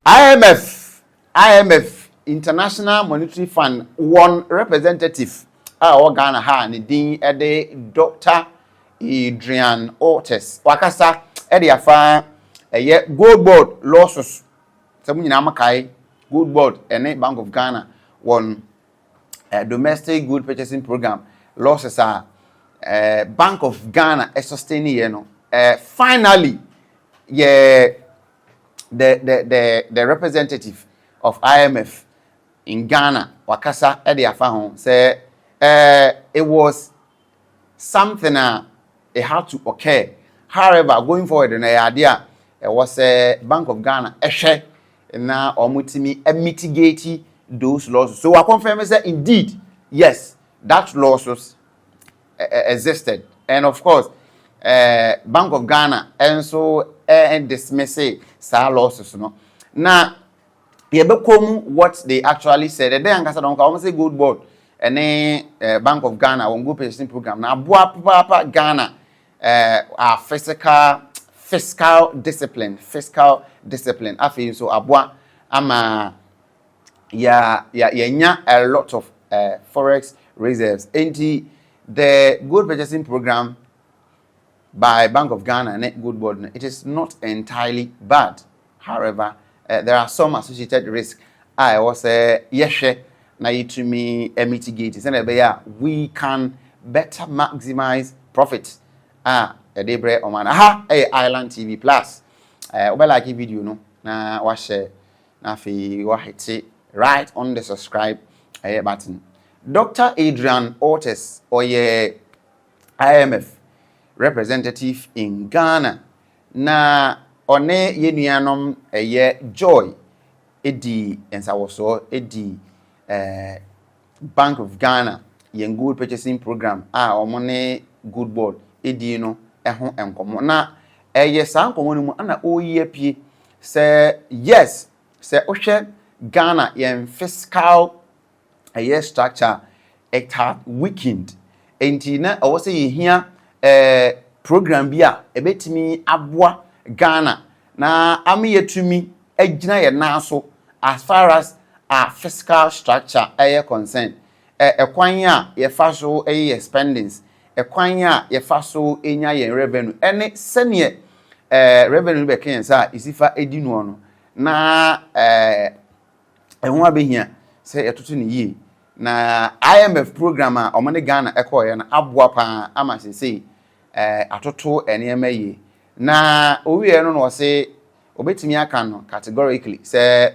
IMF International Monetary Fund one representative Ghana ha ne din Dr. Adrian Ortiz wakasa afa Goldbod losses samu nyina makai Goldbod ene Bank of Ghana one domestic good purchasing program losses are Bank of Ghana sustaining no finally the representative of IMF in Ghana wakasa afa ho say it was something it had to occur. However, going forward in the idea, it was a Bank of Ghana na omutimi mitigate those losses. So I confirm that indeed, yes, that losses existed, and of course, Bank of Ghana and so dismiss sa losses. No, now what they actually said. And then I say Goldbod and Bank of Ghana on good purchasing program. Now, Papa Ghana our fiscal discipline. I feel so abwa ama ya a lot of forex reserves. And the good purchasing program by Bank of Ghana and Goldbod, it is not entirely bad. However, there are some associated risks. I was yeshe na to me mitigate. We can better maximize profits. Debre omana Island TV Plus. Like video no na wa share na fi wa hit right on the subscribe button. Dr. Adrian Ortiz IMF representative in Ghana na one yenuanom Joy edi ensawoso edi Bank of Ghana yen good purchasing program omone Goldbod edi no ehon enkomo na san komo no mu ana oyepie say yes say ohwe Ghana yen fiscal structure it had weakened enti na owo say yehia program bi a ebetimi aboa Ghana na amiyetumi agina ye na so as far as our fiscal structure concerned ekwan a ye fa so spendings ekwan a ye fa so enya ye revenue ene sene revenue be ken sa isifa edi no no na ehun abehia say etoto ne yie na IMF program a omane Ghana ekoye na aboa pa ama sese atoto enema yie na owie no say obetimi aka no categorically say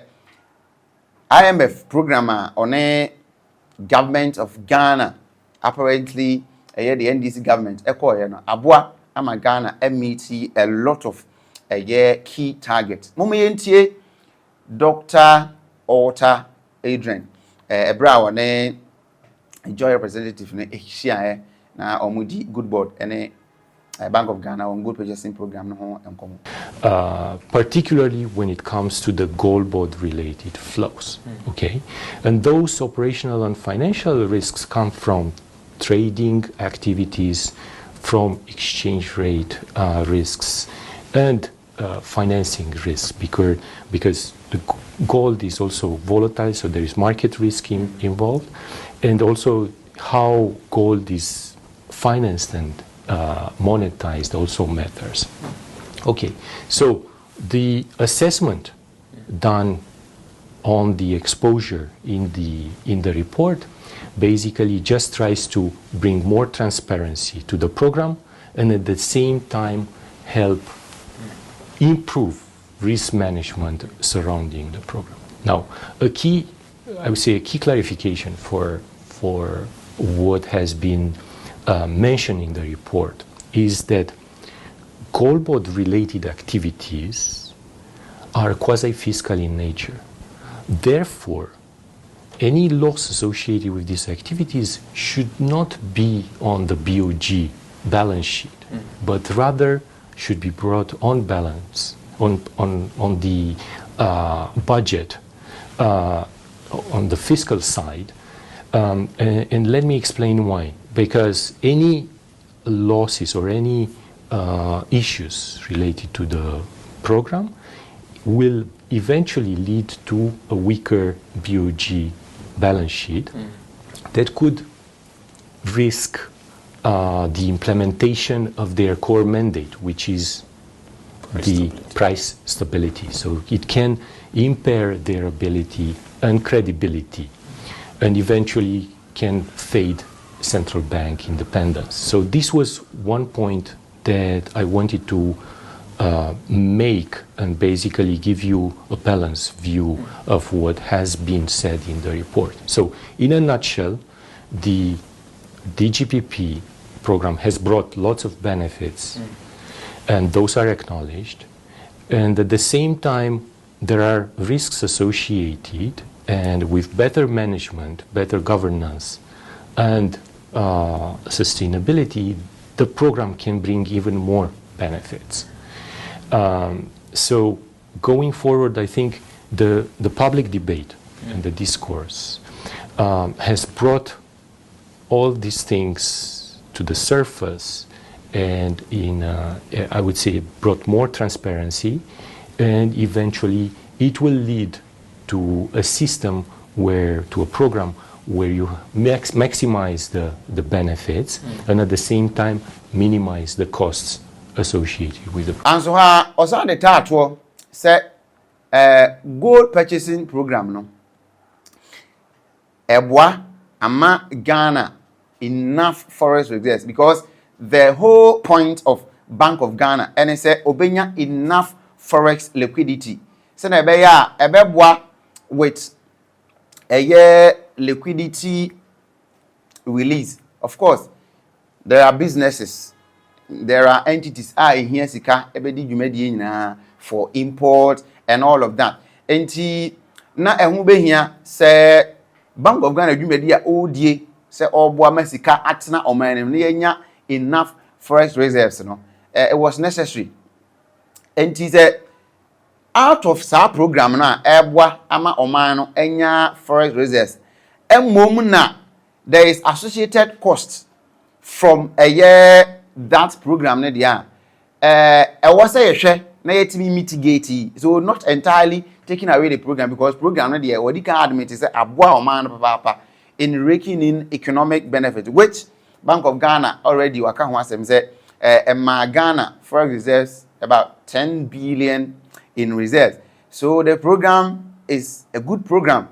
IMF program on a government of Ghana apparently the NDC government aboa ama Ghana meet a lot of key targets. Momoyentie Dr. Orta Adrian ebra one joy representative ne ehia na omudi Goldbod ene Bank of Ghana on good purchasing program no enkomo. Particularly when it comes to the Goldbod related flows, okay? And those operational and financial risks come from trading activities, from exchange rate risks, and financing risks, because the gold is also volatile, so there is market risk involved, and also how gold is financed and monetized also matters. Okay, so the assessment done on the exposure in the report basically just tries to bring more transparency to the program and at the same time help improve risk management surrounding the program. Now, I would say a key clarification for what has been mentioned in the report is that Goldbod related activities are quasi-fiscal in nature. Therefore, any loss associated with these activities should not be on the BOG balance sheet, but rather should be brought on balance, on the budget, on the fiscal side. And let me explain why. Because any losses or any issues related to the program will eventually lead to a weaker BOG balance sheet that could risk the implementation of their core mandate, which is price stability. So it can impair their ability and credibility, and eventually can fade central bank independence. So this was one point that I wanted to make and basically give you a balanced view of what has been said in the report. So in a nutshell, the DGPP program has brought lots of benefits, and those are acknowledged. And at the same time, there are risks associated, and with better management, better governance, and sustainability, the program can bring even more benefits. So going forward, I think the public debate and the discourse has brought all these things to the surface, and I would say brought more transparency, and eventually it will lead to a system to a program where you maximize the benefits and at the same time minimize the costs associated with the program. And so also the title say gold purchasing program no ebwa ama Ghana enough forex reserves, because the whole point of Bank of Ghana and say obenya enough forex liquidity. So na ebebwa with a year liquidity release. Of course, there are businesses, there are entities here sika ebedi dwumadi nyina for import and all of that. Enti na ehun be hia say Bank of Ghana dwumadi a odie say oboa masika atena omanem na yenya enough forex reserves no. It was necessary. Enti say out of sa program na ebwa ama oman no enya forex reserves, emom na there is associated costs from a year that program na dia was say hwe na yetimi mitigate, so not entirely taking away the program, because program na dia wodi can admit say aboa oman no papa in raking in economic benefit, which Bank of Ghana already waka ho asem say Ghana forex reserves about 10 billion in reserves. So the program is a good program.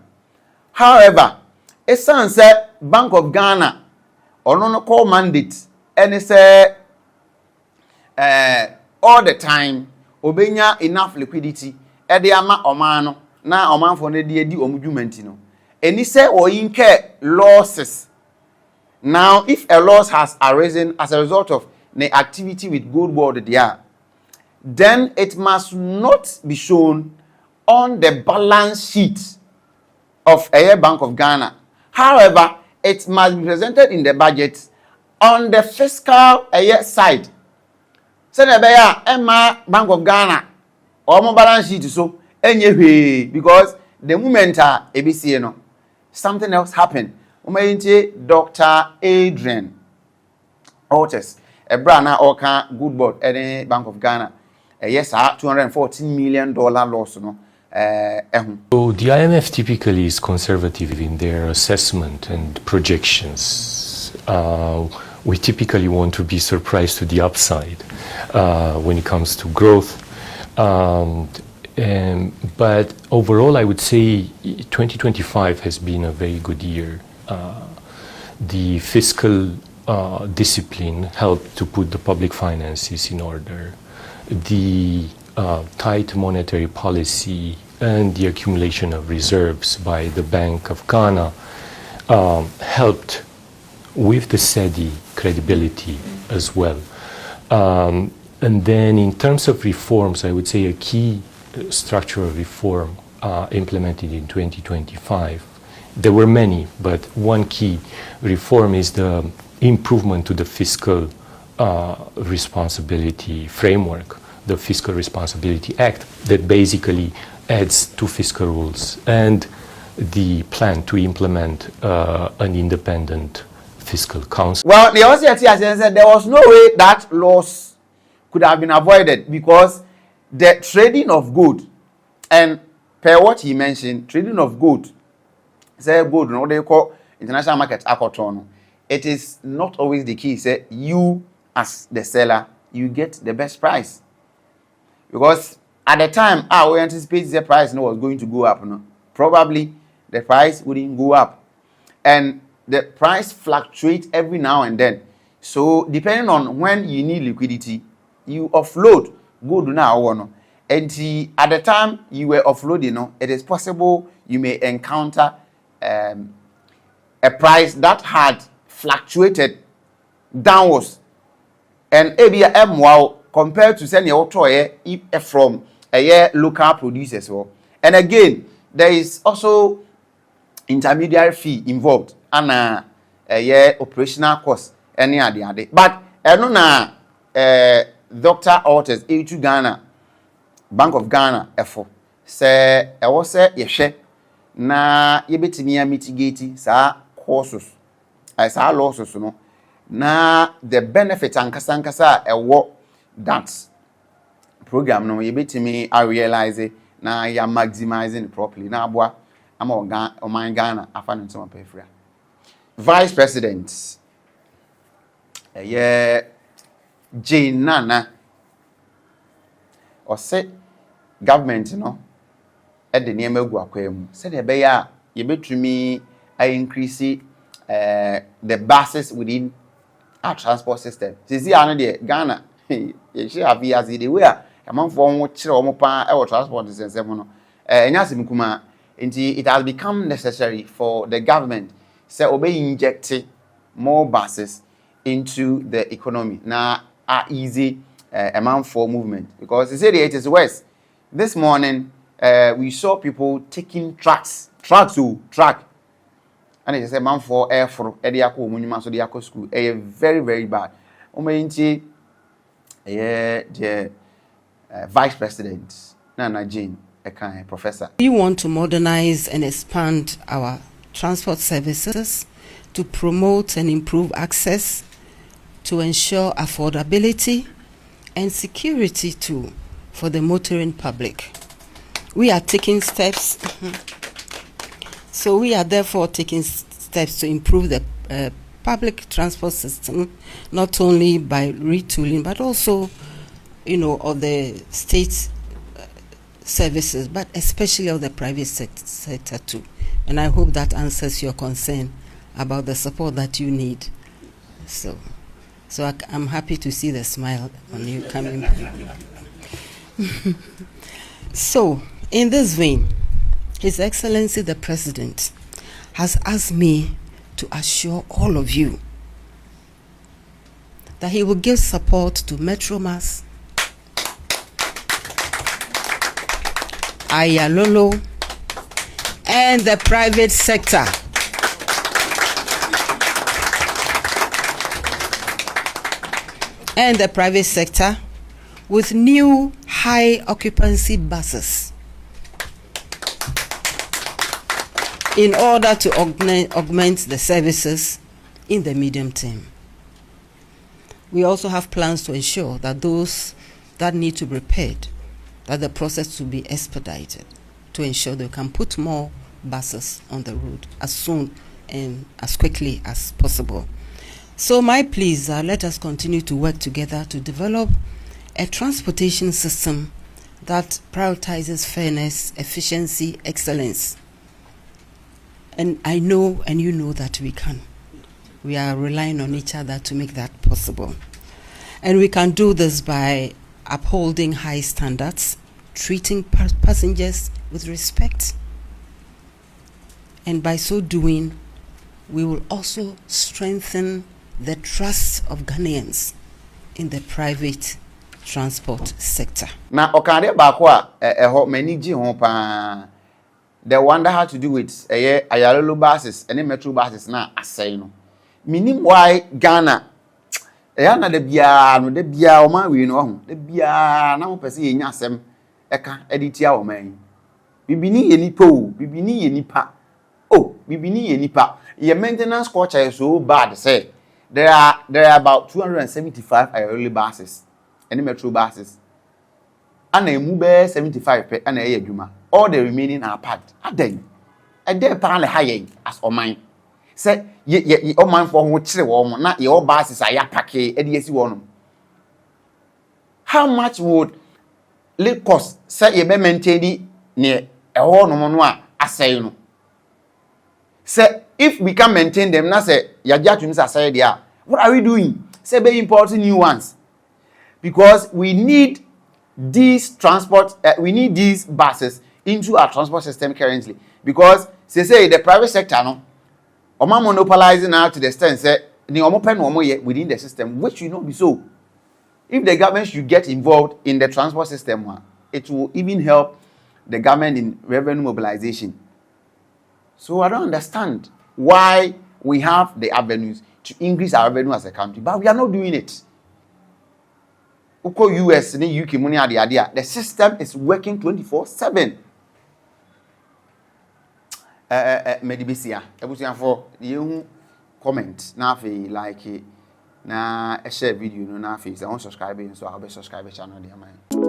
However, it sounds that Bank of Ghana on no call mandate and it say all the time obenya enough liquidity e de ama omano na omanfo ne de di omudwumanti no. Eni say o incur losses. Now if a loss has arisen as a result of the activity with Goldbod there, then it must not be shown on the balance sheet of a Bank of Ghana. However, it must be presented in the budget on the fiscal side. So the Emma Bank of Ghana or more balance sheet so anyway, because the moment ABC no something else happened. Dr. Adrian Otis, a brand oka Goldbod any Bank of Ghana. Yes, $214 million loss. No. So the IMF typically is conservative in their assessment and projections. We typically want to be surprised to the upside when it comes to growth. But overall, I would say 2025 has been a very good year. The fiscal discipline helped to put the public finances in order. The tight monetary policy and the accumulation of reserves by the Bank of Ghana helped with the steady credibility as well. And then in terms of reforms, I would say a key structural reform implemented in 2025. There were many, but one key reform is the improvement to the fiscal responsibility framework, the Fiscal Responsibility Act, that basically adds two fiscal rules and the plan to implement an independent fiscal council. Well, the OCT said there was no way that loss could have been avoided, because the trading of gold And per what he mentioned, trading of gold, say gold, no, they call international market akotono. It is not always the key. Say you as the seller, you get the best price. Because at the time, we anticipate the price was going to go up. No? Probably the price wouldn't go up. And the price fluctuates every now and then. So depending on when you need liquidity, you offload gold now. And at the time you were offloading, it is possible you may encounter a price that had fluctuated downwards. And ABM compared to sending your from a local producers. And again, there is also intermediary fee involved and a operational cost. Any other. But na Dr. Ortiz, A2 Ghana, Bank of Ghana, F4, say, I was say, na yebetimi mitigate sa costs, as our losses, no. Na the benefit and kasankasa that program no yebetimi I realize it na ya maximizing it properly. Na abwa am Ghana afan ntoma pefra. Vice President Jane Nana or say government at the name of Guaquem said a bear you between I increase the buses within our transport system. See, Ghana, you should have as the way a month for much or our transport system. It has become necessary for the government to obey inject more buses into the economy. Now, easy amount for movement because they say it is worse. This morning, we saw people taking trucks to track, and it is a amount for air for Ediako Munima so the school. Very, very bad. The Vice President Nana Jane, a professor. We want to modernize and expand our transport services to promote and improve access, to ensure affordability and security too for the motoring public. We are taking steps. So we are therefore taking steps to improve the public transport system, not only by retooling, but also, of the state services, but especially of the private sector too. And I hope that answers your concern about the support that you need. So I'm happy to see the smile on you coming. So, in this vein, His Excellency the President has asked me to assure all of you that he will give support to Metromas, Ayalolo, and the private sector. And the private sector with new high occupancy buses in order to augment the services in the medium term. We also have plans to ensure that those that need to be repaired, that the process will be expedited to ensure they can put more buses on the road as soon and as quickly as possible. So my pleas are let us continue to work together to develop a transportation system that prioritizes fairness, efficiency, excellence. And I know and you know that we can. We are relying on each other to make that possible. And we can do this by upholding high standards, treating passengers with respect. And by so doing, we will also strengthen the trust of Ghanaians in the private transport sector. Now, okade bakwa many ji ho pa. The wonder how to do it. Ayalolo buses, any metro buses na asay no. Minim why Ghana. Na de bia o ma we no ho. De bia na mo pese yenya asem eka editia o man. Bibini ye nipa o, bibini ye nipa. Oh, bibini ye nipa. Your maintenance culture is so bad say. There are about 275 Ayalolo buses, any metro buses. And a mube 75 and a adwuma. all the remaining are parked. Then, and then apparently high as or mine. Say, ye man for which the woman, not your buses are packet, and yes, you want. How much would it cost? Say, you may maintain it near a whole no I say, you know. Say, if we can maintain them, now say, your judgments are said, yeah. What are we doing? Say, very important new ones. Because we need these we need these buses into our transport system currently. Because, say, the private sector, no, Oma monopolizing now to the extent, say, the open within the system, which will not be so. If the government should get involved in the transport system, it will even help the government in revenue mobilization. So I don't understand why we have the avenues to increase our revenue as a country, but we are not doing it. Uko US ni UK money idea. The system is working 24/7. Medibisia. Ebusian for you comment na fe like na share video no na fe. So unsubscribe so I'll be subscribe channel there man.